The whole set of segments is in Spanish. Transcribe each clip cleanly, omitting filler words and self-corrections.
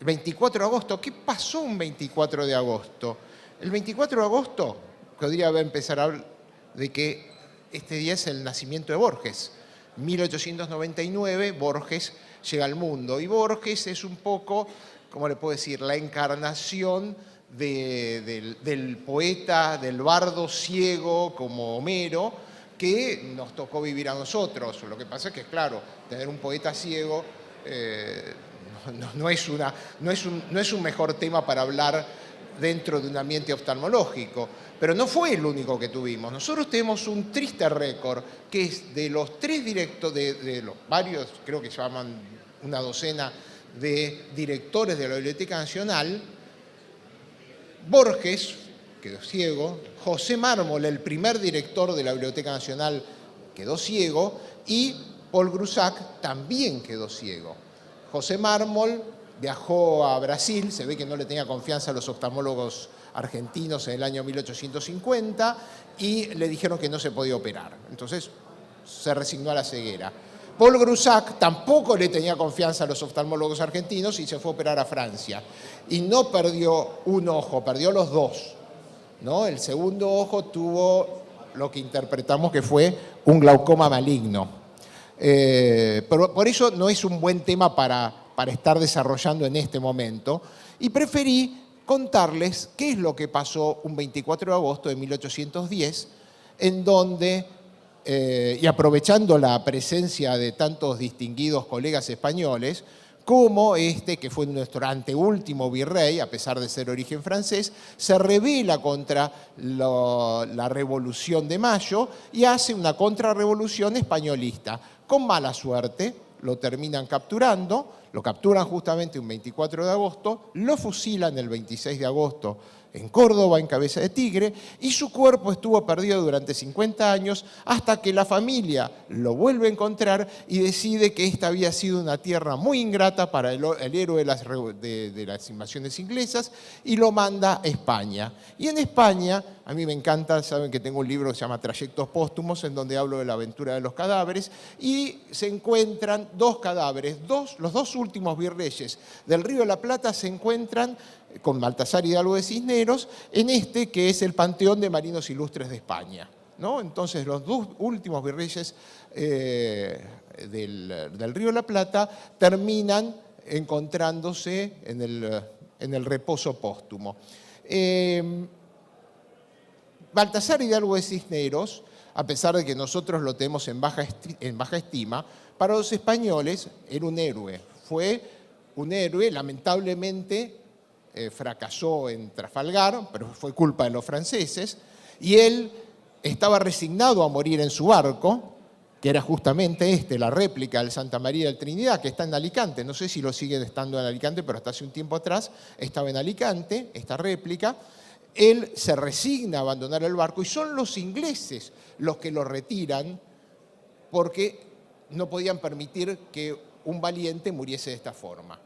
El 24 de agosto, ¿qué pasó un 24 de agosto? El 24 de agosto podría empezar a hablar de que este día es el nacimiento de Borges. 1899, Borges llega al mundo. Y Borges es un poco, ¿cómo le puedo decir?, la encarnación del poeta, del bardo ciego como Homero, que nos tocó vivir a nosotros. Lo que pasa es que, claro, tener un poeta ciego no es un mejor tema para hablar dentro de un ambiente oftalmológico, pero no fue el único que tuvimos. Nosotros tenemos un triste récord, que es de los tres directores, de los varios, creo que se llaman una docena de directores de la Biblioteca Nacional. Borges quedó ciego, José Mármol, el primer director de la Biblioteca Nacional, quedó ciego, y Paul Grusac también quedó ciego. José Mármol viajó a Brasil, se ve que no le tenía confianza a los oftalmólogos argentinos en el año 1850 y le dijeron que no se podía operar. Entonces se resignó a la ceguera. Paul Grusac tampoco le tenía confianza a los oftalmólogos argentinos y se fue a operar a Francia. Y no perdió un ojo, perdió los dos, ¿no? El segundo ojo tuvo lo que interpretamos que fue un glaucoma maligno. Pero por eso no es un buen tema para estar desarrollando en este momento. Y preferí contarles qué es lo que pasó un 24 de agosto de 1810, en donde, y aprovechando la presencia de tantos distinguidos colegas españoles, como este, que fue nuestro anteúltimo virrey, a pesar de ser origen francés, se rebela contra la Revolución de Mayo y hace una contrarrevolución españolista. Con mala suerte, lo terminan capturando, lo capturan justamente un 24 de agosto, lo fusilan el 26 de agosto en Córdoba, en Cabeza de Tigre, y su cuerpo estuvo perdido durante 50 años hasta que la familia lo vuelve a encontrar y decide que esta había sido una tierra muy ingrata para el héroe de las invasiones inglesas y lo manda a España. Y en España, a mí me encanta, saben que tengo un libro que se llama Trayectos Póstumos, en donde hablo de la aventura de los cadáveres, y se encuentran dos cadáveres, los dos últimos virreyes del Río de la Plata se encuentran con Baltasar Hidalgo de Cisneros, en este que es el Panteón de Marinos Ilustres de España, ¿no? Entonces los dos últimos virreyes del Río de la Plata terminan encontrándose en el reposo póstumo. Baltasar Hidalgo de Cisneros, a pesar de que nosotros lo tenemos en baja estima, para los españoles era un héroe. Fue un héroe, lamentablemente, fracasó en Trafalgar, pero fue culpa de los franceses, y él estaba resignado a morir en su barco, que era justamente la réplica del Santa María del Trinidad, que está en Alicante. No sé si lo siguen estando en Alicante, pero hasta hace un tiempo atrás estaba en Alicante, esta réplica. Él se resigna a abandonar el barco y son los ingleses los que lo retiran porque no podían permitir que un valiente muriese de esta forma.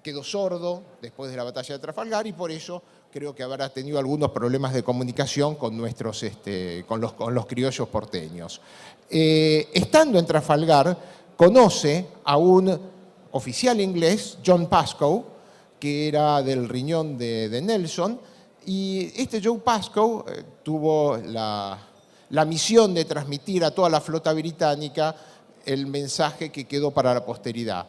Quedó sordo después de la batalla de Trafalgar y por eso creo que habrá tenido algunos problemas de comunicación con los criollos porteños. Estando en Trafalgar, conoce a un oficial inglés, John Pascoe, que era del riñón de Nelson, y este Joe Pascoe tuvo la misión de transmitir a toda la flota británica el mensaje que quedó para la posteridad.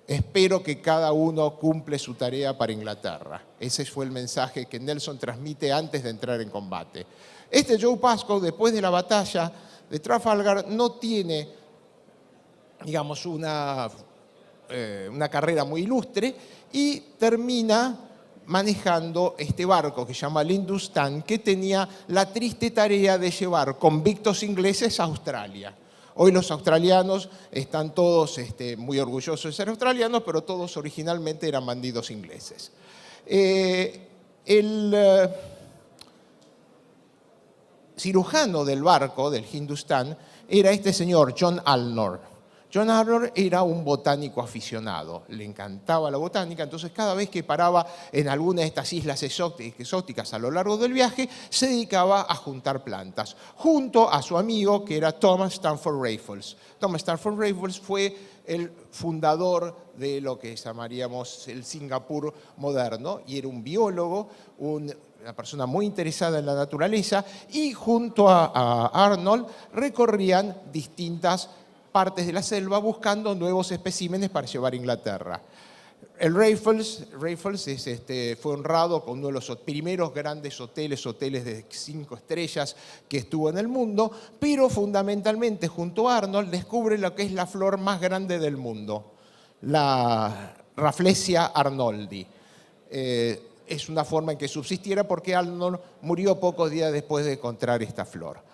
Espero que cada uno cumple su tarea para Inglaterra. Ese fue el mensaje que Nelson transmite antes de entrar en combate. Este Joe Pascoe, después de la batalla de Trafalgar, no tiene, digamos, una carrera muy ilustre y termina manejando este barco que se llama el Hindustan, que tenía la triste tarea de llevar convictos ingleses a Australia. Hoy los australianos están todos muy orgullosos de ser australianos, pero todos originalmente eran bandidos ingleses. El cirujano del barco, del Hindustan, era este señor, John Alnor. John Arnold era un botánico aficionado, le encantaba la botánica, entonces cada vez que paraba en alguna de estas islas exóticas a lo largo del viaje, se dedicaba a juntar plantas, junto a su amigo que era Thomas Stamford Raffles. Thomas Stamford Raffles fue el fundador de lo que llamaríamos el Singapur moderno, y era un biólogo, una persona muy interesada en la naturaleza, y junto a Arnold recorrían distintas partes de la selva buscando nuevos especímenes para llevar a Inglaterra. El Raffles fue honrado con uno de los primeros grandes hoteles de 5 estrellas que estuvo en el mundo, pero fundamentalmente junto a Arnold descubre lo que es la flor más grande del mundo, la Rafflesia arnoldi. Es una forma en que subsistiera porque Arnold murió pocos días después de encontrar esta flor.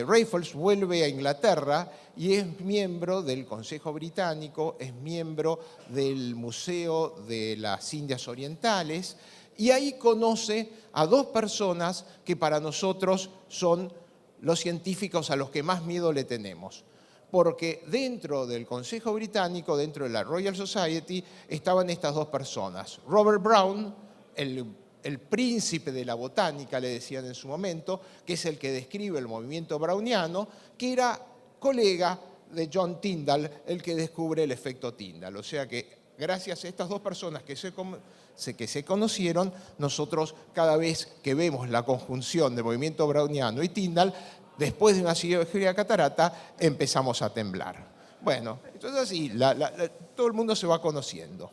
Raffles vuelve a Inglaterra y es miembro del Consejo Británico, es miembro del Museo de las Indias Orientales, y ahí conoce a dos personas que para nosotros son los científicos a los que más miedo le tenemos. Porque dentro del Consejo Británico, dentro de la Royal Society, estaban estas dos personas. Robert Brown, el príncipe de la botánica, le decían en su momento, que es el que describe el movimiento browniano, que era colega de John Tyndall, el que descubre el efecto Tyndall. O sea que gracias a estas dos personas que se conocieron, nosotros cada vez que vemos la conjunción de movimiento browniano y Tyndall, después de una cirugía de catarata, empezamos a temblar. Bueno, entonces así, todo el mundo se va conociendo.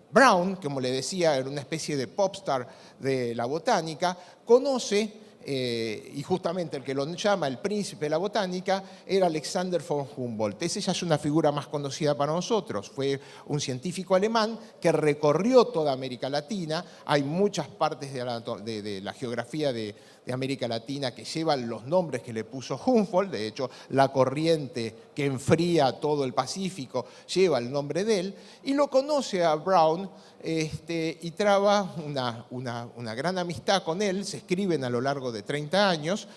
Brown, como le decía, era una especie de popstar de la botánica, conoce, y justamente el que lo llama el príncipe de la botánica, era Alexander von Humboldt. Ese ya es una figura más conocida para nosotros. Fue un científico alemán que recorrió toda América Latina. Hay muchas partes de la geografía de América Latina que llevan los nombres que le puso Humboldt. De hecho, la corriente que enfría todo el Pacífico lleva el nombre de él. Y lo conoce a Brown y traba una gran amistad con él. Se escriben a lo largo de 30 años.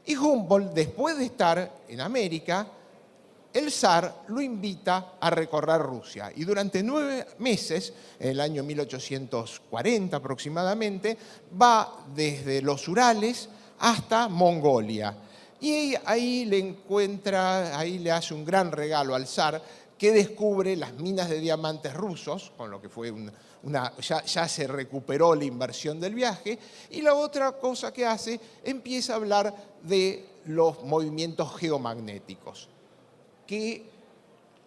Y Humboldt, después de estar en América, el zar lo invita a recorrer Rusia. Y durante 9 meses, en el año 1840 aproximadamente, va desde los Urales hasta Mongolia. Y ahí le hace un gran regalo al zar, que descubre las minas de diamantes rusos, con lo que fue ya se recuperó la inversión del viaje. Y la otra cosa que hace, empieza a hablar de los movimientos geomagnéticos, que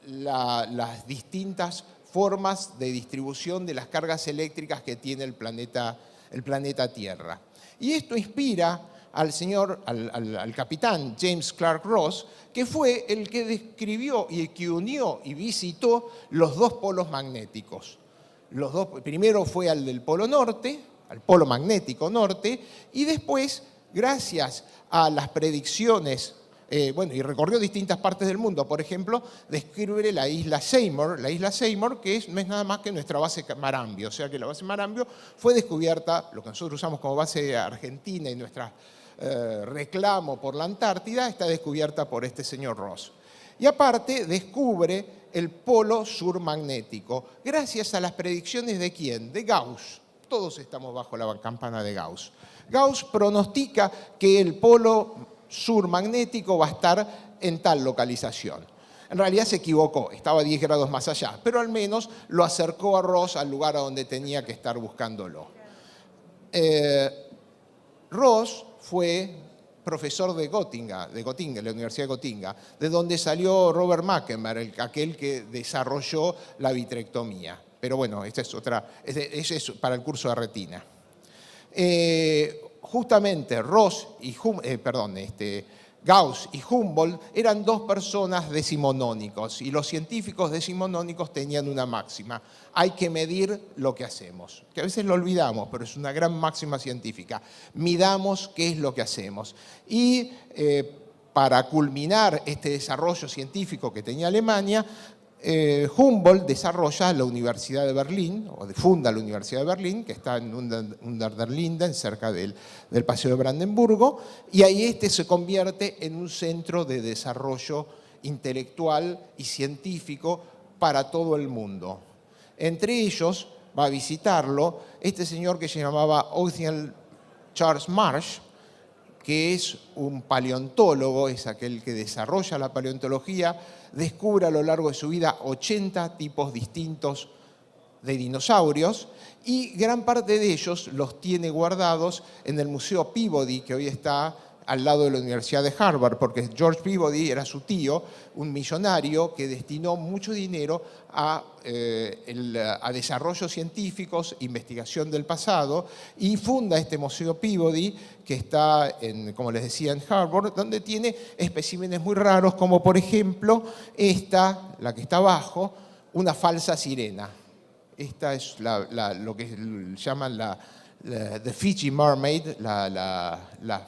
las distintas formas de distribución de las cargas eléctricas que tiene el planeta Tierra. Y esto inspira al capitán James Clark Ross, que fue el que describió y que unió y visitó los dos polos magnéticos. Primero fue al del polo norte, al polo magnético norte, y después, gracias a las predicciones, y recorrió distintas partes del mundo. Por ejemplo, descubre la isla Seymour, que no es nada más que nuestra base Marambio. O sea que la base Marambio fue descubierta, lo que nosotros usamos como base argentina y nuestra reclamo por la Antártida, está descubierta por este señor Ross. Y aparte descubre el polo sur magnético, gracias a las predicciones ¿de quién? De Gauss. Todos estamos bajo la campana de Gauss. Gauss pronostica que el polo sur magnético va a estar en tal localización. En realidad se equivocó, estaba 10 grados más allá, pero al menos lo acercó a Ross al lugar a donde tenía que estar buscándolo. Ross fue profesor de Göttingen, la Universidad de Göttingen, de donde salió Robert Mackenberg, aquel que desarrolló la vitrectomía. Pero bueno, ese es para el curso de retina. Justamente Gauss y Humboldt eran dos personas decimonónicos, y los científicos decimonónicos tenían una máxima: hay que medir lo que hacemos, que a veces lo olvidamos, pero es una gran máxima científica. Midamos qué es lo que hacemos. Y para culminar este desarrollo científico que tenía Alemania, Humboldt desarrolla la Universidad de Berlín, o funda la Universidad de Berlín, que está en Unter den Linden, cerca del Paseo de Brandenburgo, y ahí se convierte en un centro de desarrollo intelectual y científico para todo el mundo. Entre ellos va a visitarlo este señor que se llamaba Othniel Charles Marsh, que es un paleontólogo, es aquel que desarrolla la paleontología, descubre a lo largo de su vida 80 tipos distintos de dinosaurios y gran parte de ellos los tiene guardados en el Museo Peabody, que hoy está al lado de la Universidad de Harvard, porque George Peabody era su tío, un millonario que destinó mucho dinero a desarrollos científicos, investigación del pasado, y funda este Museo Peabody, que está, como les decía, en Harvard, donde tiene especímenes muy raros, como por ejemplo esta, la que está abajo, una falsa sirena. Esta es lo que llaman the Fiji Mermaid, la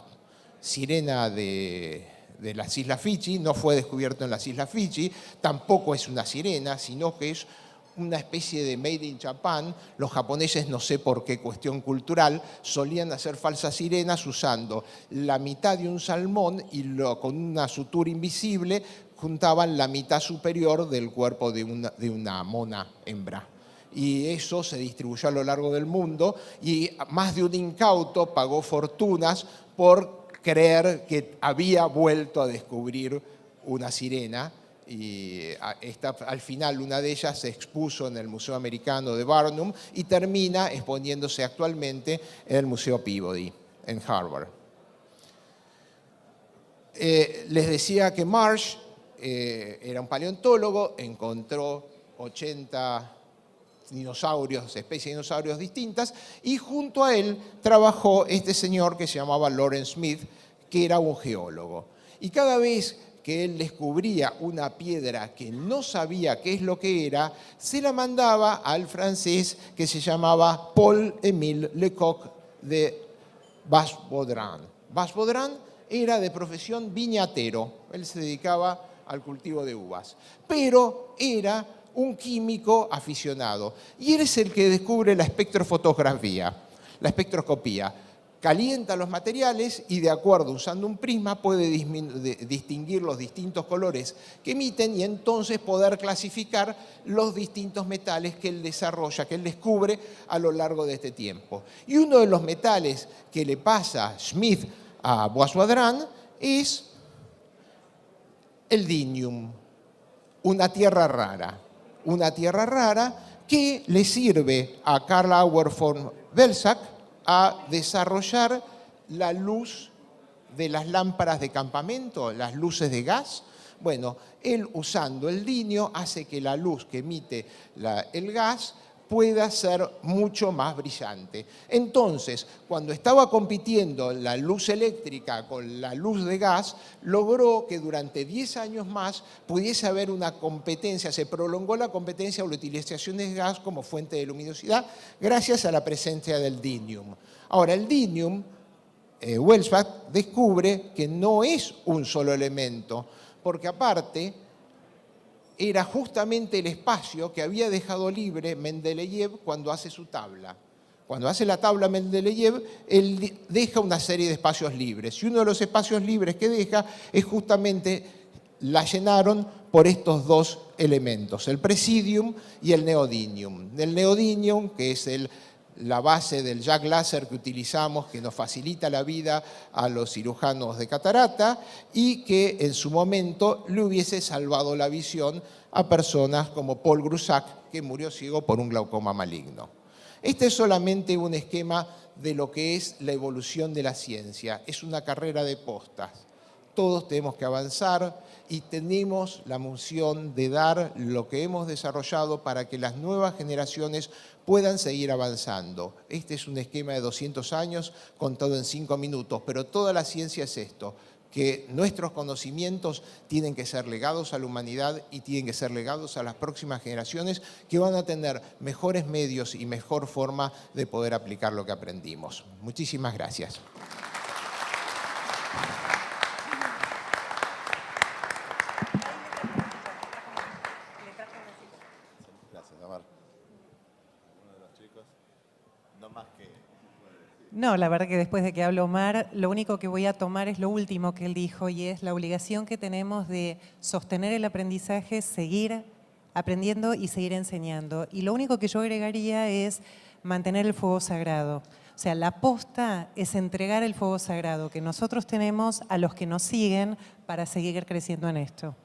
sirena de las Islas Fiji. No fue descubierto en las Islas Fiji, tampoco es una sirena, sino que es una especie de made in Japan. Los japoneses, no sé por qué cuestión cultural, solían hacer falsas sirenas usando la mitad de un salmón y con una sutura invisible juntaban la mitad superior del cuerpo de una mona hembra. Y eso se distribuyó a lo largo del mundo y más de un incauto pagó fortunas por creer que había vuelto a descubrir una sirena, y al final una de ellas se expuso en el Museo Americano de Barnum y termina exponiéndose actualmente en el Museo Peabody, en Harvard. Les decía que Marsh era un paleontólogo, encontró 80 dinosaurios, especies de dinosaurios distintas, y junto a él trabajó este señor que se llamaba Lawrence Smith, que era un geólogo. Y cada vez que él descubría una piedra que no sabía qué es lo que era, se la mandaba al francés que se llamaba Paul-Émile Lecoq de Vasse-Baudran. Vasse-Baudran era de profesión viñatero, él se dedicaba al cultivo de uvas, pero era un químico aficionado. Y él es el que descubre la espectrofotografía, la espectroscopía. Calienta los materiales y de acuerdo, usando un prisma, puede distinguir los distintos colores que emiten y entonces poder clasificar los distintos metales que él desarrolla, que él descubre a lo largo de este tiempo. Y uno de los metales que le pasa Smith a Vasse-Baudran es el dinium, una tierra rara. Una tierra rara que le sirve a Karl Auer von Belzec a desarrollar la luz de las lámparas de campamento, las luces de gas. Bueno, él usando el dinio hace que la luz que emite el gas pueda ser mucho más brillante. Entonces, cuando estaba compitiendo la luz eléctrica con la luz de gas, logró que durante 10 años más pudiese haber una competencia, se prolongó la competencia o la utilización de gas como fuente de luminosidad gracias a la presencia del dinium. Ahora, el dinium, Welsbach descubre que no es un solo elemento, porque aparte era justamente el espacio que había dejado libre Mendeleev cuando hace su tabla. Cuando hace la tabla Mendeleev, él deja una serie de espacios libres. Y uno de los espacios libres que deja es justamente, la llenaron por estos dos elementos, el presidium y el neodymium. El neodymium, que es la base del Jack Laser que utilizamos, que nos facilita la vida a los cirujanos de catarata y que en su momento le hubiese salvado la visión a personas como Paul Grusac, que murió ciego por un glaucoma maligno. Este es solamente un esquema de lo que es la evolución de la ciencia. Es una carrera de postas. Todos tenemos que avanzar y tenemos la misión de dar lo que hemos desarrollado para que las nuevas generaciones puedan seguir avanzando. Este es un esquema de 200 años contado en 5 minutos, pero toda la ciencia es esto, que nuestros conocimientos tienen que ser legados a la humanidad y tienen que ser legados a las próximas generaciones que van a tener mejores medios y mejor forma de poder aplicar lo que aprendimos. Muchísimas gracias. No, la verdad que después de que habló Omar, lo único que voy a tomar es lo último que él dijo y es la obligación que tenemos de sostener el aprendizaje, seguir aprendiendo y seguir enseñando. Y lo único que yo agregaría es mantener el fuego sagrado. O sea, la posta es entregar el fuego sagrado que nosotros tenemos a los que nos siguen para seguir creciendo en esto.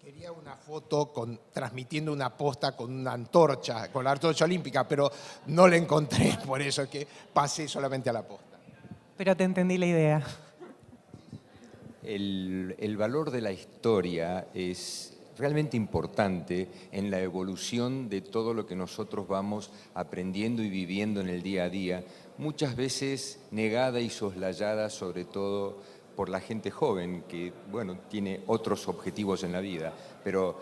Quería una foto transmitiendo una posta con una antorcha, con la antorcha olímpica, pero no la encontré, por eso es que pasé solamente a la posta. Pero te entendí la idea. El valor de la historia es realmente importante en la evolución de todo lo que nosotros vamos aprendiendo y viviendo en el día a día, muchas veces negada y soslayada sobre todo por la gente joven que, bueno, tiene otros objetivos en la vida, pero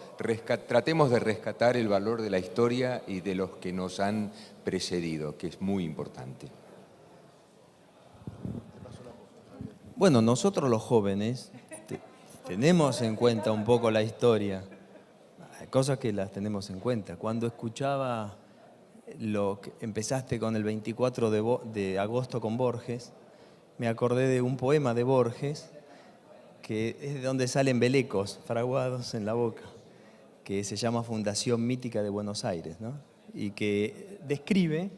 tratemos de rescatar el valor de la historia y de los que nos han precedido, que es muy importante. Bueno, nosotros los jóvenes tenemos en cuenta un poco la historia, hay cosas que las tenemos en cuenta. Cuando escuchaba lo que empezaste con el 24 de agosto con Borges, me acordé de un poema de Borges, que es de donde salen belecos fraguados en la boca, que se llama Fundación Mítica de Buenos Aires, ¿no? Y que describe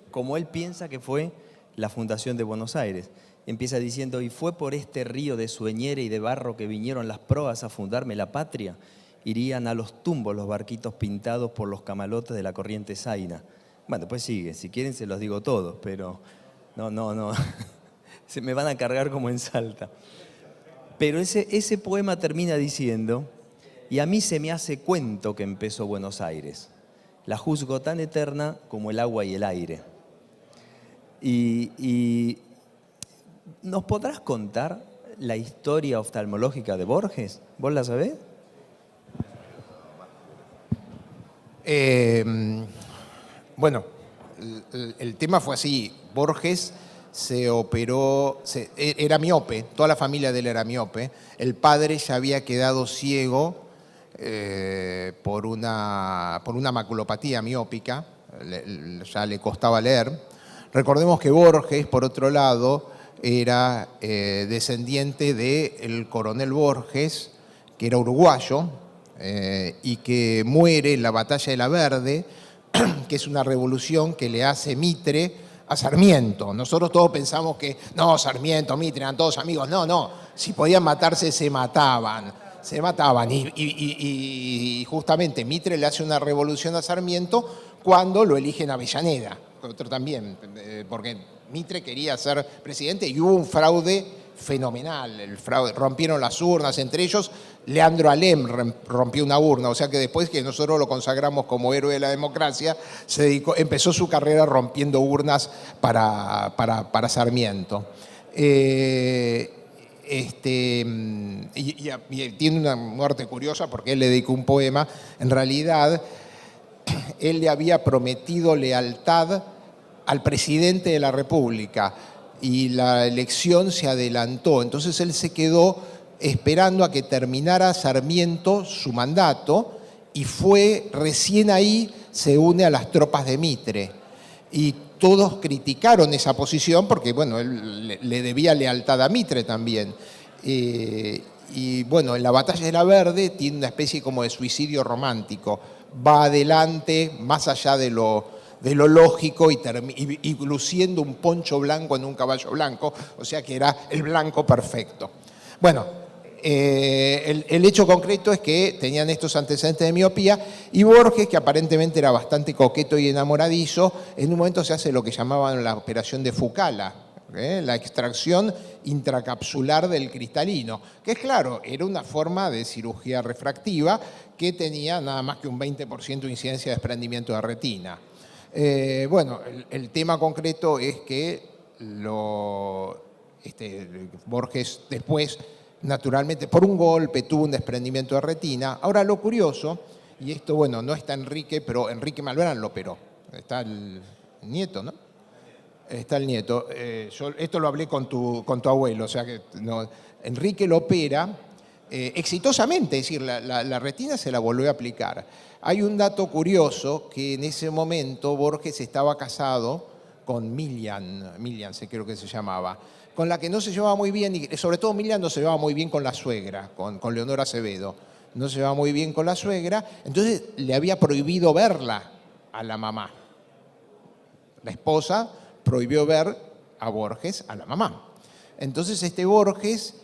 como él piensa que fue la fundación de Buenos Aires. Empieza diciendo, y fue por este río de sueñera y de barro que vinieron las proas a fundarme la patria, irían a los tumbos los barquitos pintados por los camalotes de la corriente Zaina. Bueno, después sigue, si quieren se los digo todos, pero no, se me van a cargar como en Salta. Pero ese poema termina diciendo, y a mí se me hace cuento que empezó Buenos Aires, la juzgo tan eterna como el agua y el aire. Y ¿nos podrás contar la historia oftalmológica de Borges? ¿Vos la sabés? Bueno, el tema fue así. Borges se operó, era miope, toda la familia de él era miope. El padre ya había quedado ciego por una maculopatía miópica, ya le costaba leer. Recordemos que Borges, por otro lado, era descendiente del coronel Borges, que era uruguayo, y que muere en la Batalla de la Verde, que es una revolución que le hace Mitre a Sarmiento. Nosotros todos pensamos que, no, Sarmiento, Mitre, eran todos amigos. No, si podían matarse, se mataban. Y justamente Mitre le hace una revolución a Sarmiento cuando lo eligen a Avellaneda. Otro también, porque Mitre quería ser presidente y hubo un fraude fenomenal. Rompieron las urnas, entre ellos Leandro Alem rompió una urna, o sea que después que nosotros lo consagramos como héroe de la democracia, empezó su carrera rompiendo urnas para Sarmiento. Y tiene una muerte curiosa porque él le dedicó un poema. En realidad, él le había prometido lealtad al presidente de la República y la elección se adelantó. Entonces él se quedó esperando a que terminara Sarmiento su mandato y recién ahí se une a las tropas de Mitre. Y todos criticaron esa posición porque, bueno, él le debía lealtad a Mitre también. Y bueno, en la Batalla de la Verde tiene una especie como de suicidio romántico. Va adelante, más allá de lo lógico y luciendo un poncho blanco en un caballo blanco, o sea que era el blanco perfecto. Bueno, el hecho concreto es que tenían estos antecedentes de miopía y Borges, que aparentemente era bastante coqueto y enamoradizo, en un momento se hace lo que llamaban la operación de Fukala, la extracción intracapsular del cristalino, que es claro, era una forma de cirugía refractiva que tenía nada más que un 20% de incidencia de desprendimiento de retina. Bueno, el tema concreto es que Borges después, naturalmente, por un golpe tuvo un desprendimiento de retina. Ahora lo curioso, y esto, bueno, no está Enrique, pero Enrique Malbrán lo operó. Está el nieto, ¿no? Está el nieto. Yo esto lo hablé con tu abuelo, o sea que no, Enrique lo opera exitosamente, es decir, la retina se la volvió a aplicar. Hay un dato curioso, que en ese momento Borges estaba casado con Milian, creo que se llamaba, con la que no se llevaba muy bien, y sobre todo Milian no se llevaba muy bien con la suegra, con Leonor Acevedo, no se llevaba muy bien con la suegra, entonces le había prohibido verla a la mamá. La esposa prohibió ver a Borges a la mamá. Entonces Borges,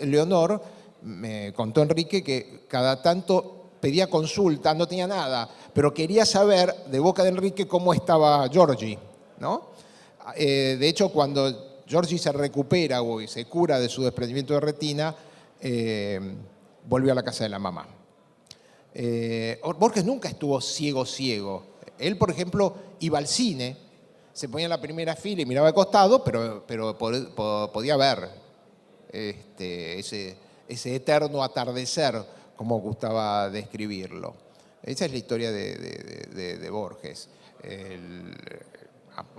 Leonor me contó Enrique que cada tanto pedía consulta, no tenía nada, pero quería saber de boca de Enrique cómo estaba Giorgi, ¿no? De hecho, cuando Giorgi se recupera y se cura de su desprendimiento de retina, volvió a la casa de la mamá. Borges nunca estuvo ciego. Él, por ejemplo, iba al cine, se ponía en la primera fila y miraba de costado, pero podía ver ese eterno atardecer, como gustaba describirlo. Esa es la historia de Borges.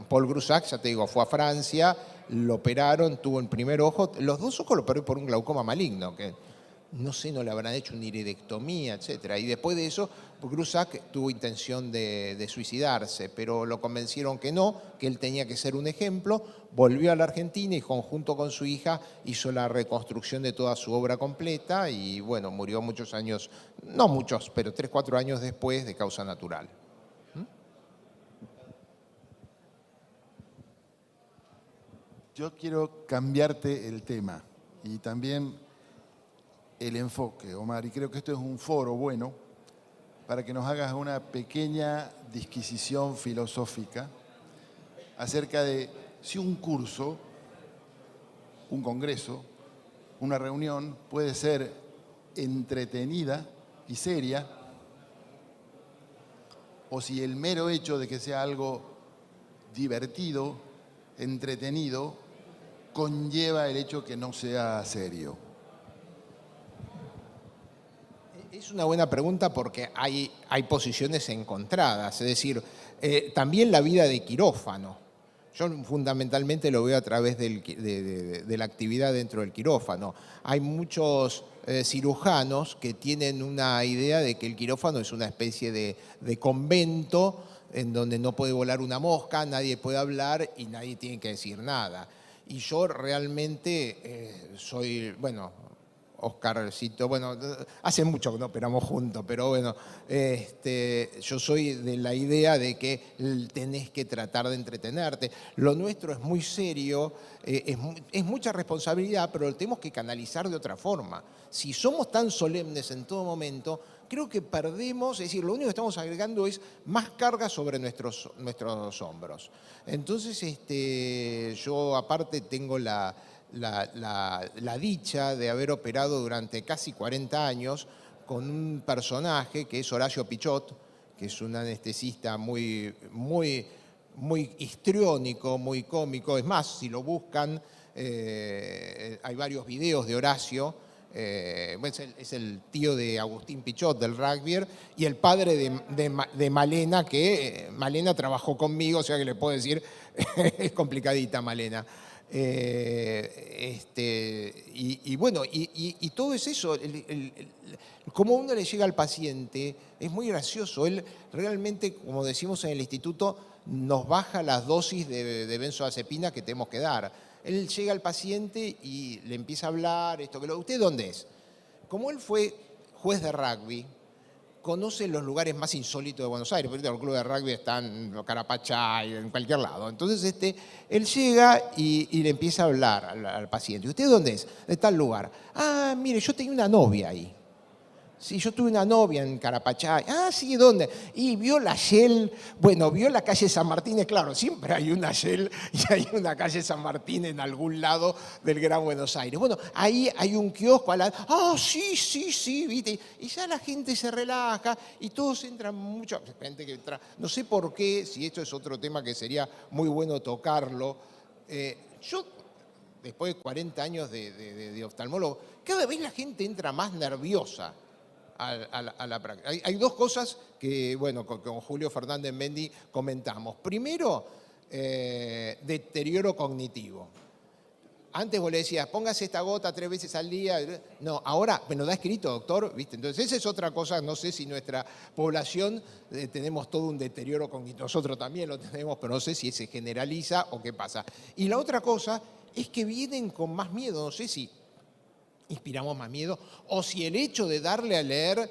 Paul Grusac, ya te digo, fue a Francia, lo operaron, tuvo el primer ojo, los dos ojos lo operó por un glaucoma maligno, que no sé, no le habrán hecho una iridectomía, etc. Y después de eso, Grusac tuvo intención de suicidarse, pero lo convencieron que no, que él tenía que ser un ejemplo, volvió a la Argentina y junto con su hija hizo la reconstrucción de toda su obra completa y bueno, murió muchos años, no muchos, pero 3, 4 años después de causa natural. Yo quiero cambiarte el tema y también el enfoque, Omar, y creo que esto es un foro bueno para que nos hagas una pequeña disquisición filosófica acerca de si un curso, un congreso, una reunión puede ser entretenida y seria, o si el mero hecho de que sea algo divertido, entretenido, conlleva el hecho que no sea serio. Es una buena pregunta porque hay posiciones encontradas, es decir, también la vida de quirófano. Yo fundamentalmente lo veo a través de la actividad dentro del quirófano. Hay muchos cirujanos que tienen una idea de que el quirófano es una especie de convento en donde no puede volar una mosca, nadie puede hablar y nadie tiene que decir nada. Y yo realmente soy, bueno, Oscarcito, bueno, hace mucho que no operamos juntos, pero bueno, yo soy de la idea de que tenés que tratar de entretenerte. Lo nuestro es muy serio, es mucha responsabilidad, pero lo tenemos que canalizar de otra forma. Si somos tan solemnes en todo momento, creo que perdemos, es decir, lo único que estamos agregando es más carga sobre nuestros hombros. Entonces, yo aparte tengo la dicha de haber operado durante casi 40 años con un personaje que es Horacio Pichot, que es un anestesista muy histriónico, muy cómico. Es más, si lo buscan, hay varios videos de Horacio. Es el tío de Agustín Pichot, del rugby, y el padre de Malena, que Malena trabajó conmigo, o sea que le puedo decir, es complicadita Malena. Y bueno, y todo es eso, cómo uno le llega al paciente, es muy gracioso. Él realmente, como decimos en el instituto, nos baja las dosis de benzodiazepina que tenemos que dar. Él llega al paciente y le empieza a hablar, ¿usted dónde es? Como él fue juez de rugby, conoce los lugares más insólitos de Buenos Aires, porque los clubes de rugby están en Carapachay, en cualquier lado. Entonces él llega y le empieza a hablar al paciente. ¿Usted dónde es? De tal lugar. Ah, mire, yo tenía una novia ahí. Sí, yo tuve una novia en Carapachay. Ah, sí, ¿dónde? Y vio la Shell, bueno, vio la calle San Martín, claro, siempre hay una Shell y hay una calle San Martín en algún lado del Gran Buenos Aires. Bueno, ahí hay un kiosco al lado. Ah, sí, ¿viste? Y ya la gente se relaja y todos entran, mucha gente que entra. No sé por qué, si esto es otro tema que sería muy bueno tocarlo. Yo, después de 40 años de oftalmólogo, cada vez la gente entra más nerviosa a la práctica. Hay dos cosas que, bueno, con Julio Fernández Mendy comentamos. Primero, deterioro cognitivo. Antes vos le decías, póngase esta gota 3 veces al día. No, ahora me lo da escrito, doctor, ¿viste? Entonces esa es otra cosa, no sé si nuestra población tenemos todo un deterioro cognitivo. Nosotros también lo tenemos, pero no sé si se generaliza o qué pasa. Y la otra cosa es que vienen con más miedo, no sé si inspiramos más miedo o si el hecho de darle a leer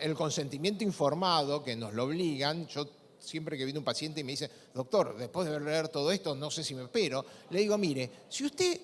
el consentimiento informado, que nos lo obligan, yo siempre que viene un paciente y me dice, doctor, después de leer todo esto, no sé si me espero, le digo, mire, si usted,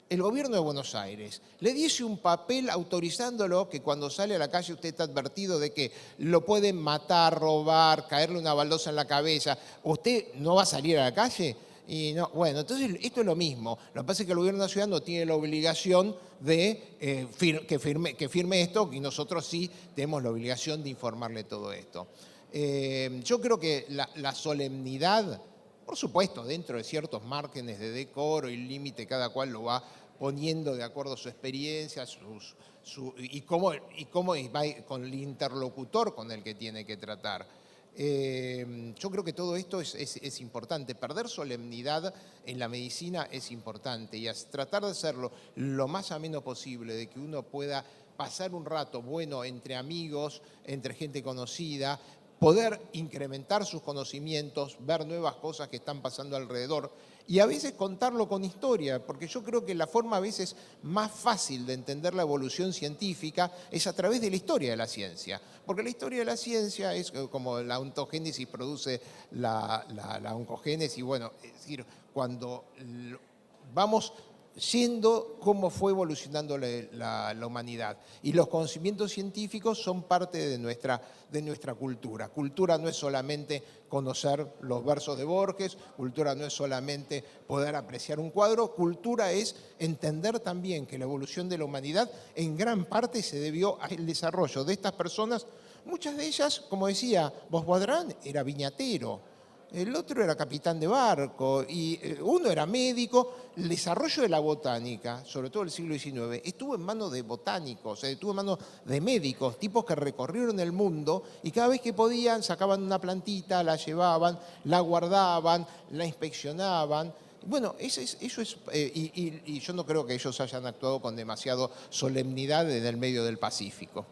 el gobierno de Buenos Aires, le diese un papel autorizándolo que cuando sale a la calle usted está advertido de que lo pueden matar, robar, caerle una baldosa en la cabeza, ¿usted no va a salir a la calle? Y no, bueno, entonces esto es lo mismo. Lo que pasa es que el gobierno de la ciudad no tiene la obligación de que firme esto y nosotros sí tenemos la obligación de informarle todo esto. Yo creo que la solemnidad, por supuesto, dentro de ciertos márgenes de decoro y límite, cada cual lo va poniendo de acuerdo a su experiencia y cómo va con el interlocutor con el que tiene que tratar. Yo creo que todo esto es importante. Perder solemnidad en la medicina es importante y tratar de hacerlo lo más ameno posible, de que uno pueda pasar un rato bueno entre amigos, entre gente conocida, poder incrementar sus conocimientos, ver nuevas cosas que están pasando alrededor y a veces contarlo con historia, porque yo creo que la forma a veces más fácil de entender la evolución científica es a través de la historia de la ciencia, porque la historia de la ciencia es como la ontogénesis produce la oncogénesis, bueno, es decir, cuando vamos siendo cómo fue evolucionando la humanidad. Y los conocimientos científicos son parte de nuestra cultura. Cultura no es solamente conocer los versos de Borges, cultura no es solamente poder apreciar un cuadro, cultura es entender también que la evolución de la humanidad en gran parte se debió al desarrollo de estas personas. Muchas de ellas, como decía Boisbaudran, era viñatero. El otro era capitán de barco y uno era médico. El desarrollo de la botánica, sobre todo el siglo XIX, estuvo en manos de botánicos, estuvo en manos de médicos, tipos que recorrieron el mundo y cada vez que podían sacaban una plantita, la llevaban, la guardaban, la inspeccionaban. Bueno, eso es y yo no creo que ellos hayan actuado con demasiado solemnidad en el medio del Pacífico.